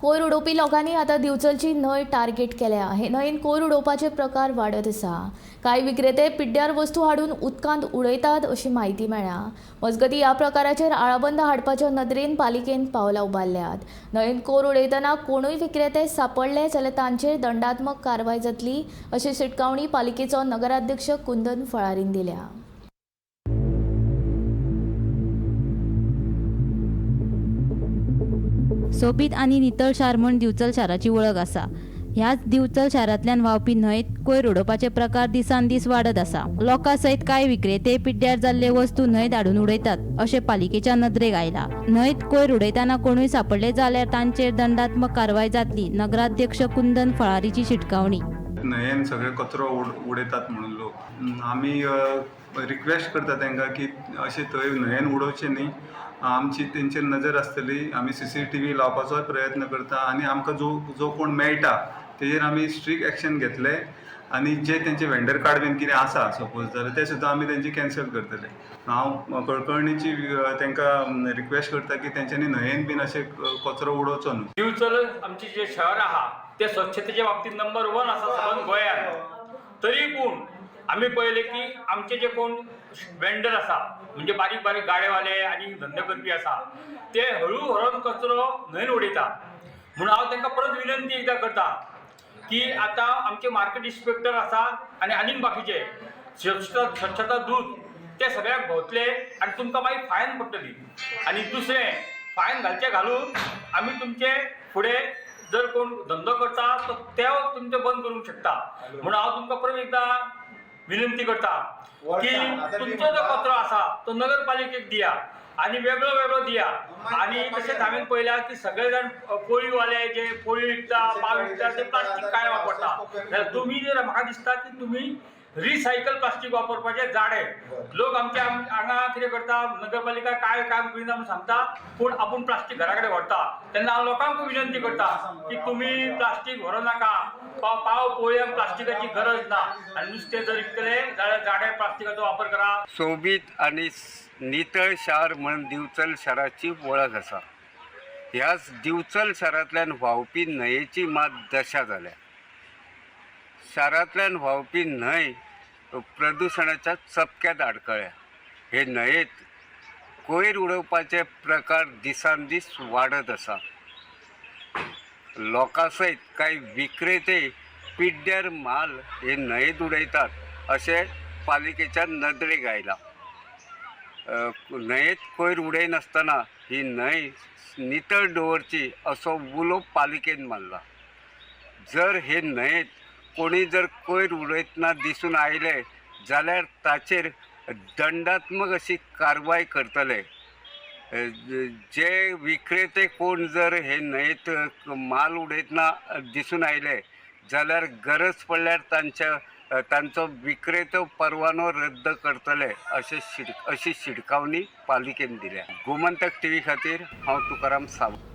कोयर उडोवपी लोकांनी आतां दिवचलची न्हंय टार्गेट केल्या। हे न्हंयेन कोयर उडोवपाचे प्रकार वाडत आसा। कांय विक्रेते पिड्ड्यार वस्तू हाडून उदकांत उडयतात अशी म्हायती मेळ्ळ्या। मजगतीं ह्या प्रकाराचेर आळाबंद हाडपाच्या नदरेन पालिकेन पावलां उबारल्यात। न्हंयेन कोयर उडयतना कोणूय विक्रेते सांपडले जाल्यार तांचेर दंडात्मक कारवाय जातली अशी शिटकावणी पालिकेचो नगराध्यक्ष कुंदन फळारीन दिल्या। सोबीत आनी नितळ शार म्हूण दिवचल शाराची वळख आसा। ह्याच दिवचल शारांतल्यान व्हांवपी न्हंयेत कोयर उडोवपाचे प्रकार दिसान दीस वाडत आसा। लोकां सयत कांय विक्रेते पिड्ड्यार जाल्ले वस्तू न्हंयत हाडून उडयतात अशें पालिकेच्या नदरेक आयला। न्हंयत कोयर उडयतना कोणूय सांपडले जाल्यार तांचेर दंडात्मक कारवाय जातली। नगराध्यक्ष कुंदन फळारीची शिटकावणी। न्हंयेन सगळे कचरो उडयतात म्हणून लोक आमी रिक्वेस्ट करता तांकां की अशें थंय न्हंयेन उडोवचें न्ही। आमची तेंचेर नजर आसतली। आमी CCTV लावपाचोय प्रयत्न करता आनी आमकां जो कोण मेळटा तेजेर आमी स्ट्रिक्ट एक्शन घेतले आनी जे तेंचे वेंडर कार्ड बीन कितें आसा सपोज जाल्यार ते सुद्दां आमी तेंची कॅन्सल करतले। हांव कळकळणीची तांकां रिक्वेस्ट करता की तेंच्यांनी न्हंयेन बीन अशें कचरो उडोवचो न्हू। दिवचल आमचे जे शहर आहा ते स्वच्छतेच्या बाबतीत नंबर 1 आसा सगळ्या गोंयांत। तरी पूण आमी पळयलें की आमचे जे कोण वेंडर आसा म्हणजे बारीक बारीक गाडेवाले आनी धंदे करपी आसा ते हळू हळून कचरो न्हंयेन उडयता। म्हणून हांव तांकां परत विनंती एकदां करता की आतां आमचे मार्केट इन्स्पेक्टर आसा आनी आनीक बाकीचे स्वच्छता दूत ते सगळ्याक भोंवतले आनी तुमकां मागीर फायन पडटली। आनी दुसरें फायन घालून आमी तुमचे फुडें जर कोण धंदो करता तो तुमचे बंद करूंक शकता। म्हणून हांव तुमकां परत एकदां विनंती करता की तुमचो जो कचरो आसा तो नगरपालिकेक दिया आनी वेगळो वेगळो दिया। आनी तशेंच हांवें पळयलां की सगळे जाण पोळीवाले जे पोळी विकता पाव विकता ते प्लास्टीक काय वापरता। जाल्यार तुमी जर म्हाका दिसता की तुमी रिसायकल प्लास्टीक वापरपाचे जाडे। लोक आमच्या हांगा कितें करता नगरपालिका काय काम करिना म्हूण सांगता पूण आपूण प्लास्टीक घरा कडेन व्हरता। तेन्ना हांव लोकांकूय विनंती करता की तुमी प्लास्टीक व्हरो नाका। पाव पोळयांक प्लास्टिकाची गरज ना आनी नुस्तें जर विकतले जाल्यार जाडे प्लास्टिकाचो वापर करा। सोबीत आनी नितळ शार म्हण दिवचल शाराची वळख आसा। ह्याच दिवचल शारांतल्यान व्हांवपी न्हंयेची मात दशा जाल्या। शारांतल्यान व्हांवपी न्हंय प्रदुशणाच्या चपक्यात आडकळ्या। हे न्हंयेत कोयर उडोवपाचे प्रकार दिसान दीस वाडत आसा। लोकां सयत कांय विक्रेते पिड्ड्यार माल हे न्हंयेत उडयतात अशें पालिकेच्या नदरेक आयला। न्हंयेत कोयर उडयनासतना ही न्हंय नितळ दवरची असो उलो पालिकेन मारला। जर हे न्हंयेत कोणी जर कोयर उडयतना दिसून आयले जाल्यार ताचेर दंडात्मक अशी कारवाय करतले। जे विक्रेते कोण जर हे न्हंयेत माल उडयतना दिसून आयले जाल्यार गरज पडल्यार तांचो विक्रेतो परवानो रद्द करतले अशी शिटकावणी पालिकेन दिल्या। गोमंतक TV खातीर हांव तुकाराम सावंत।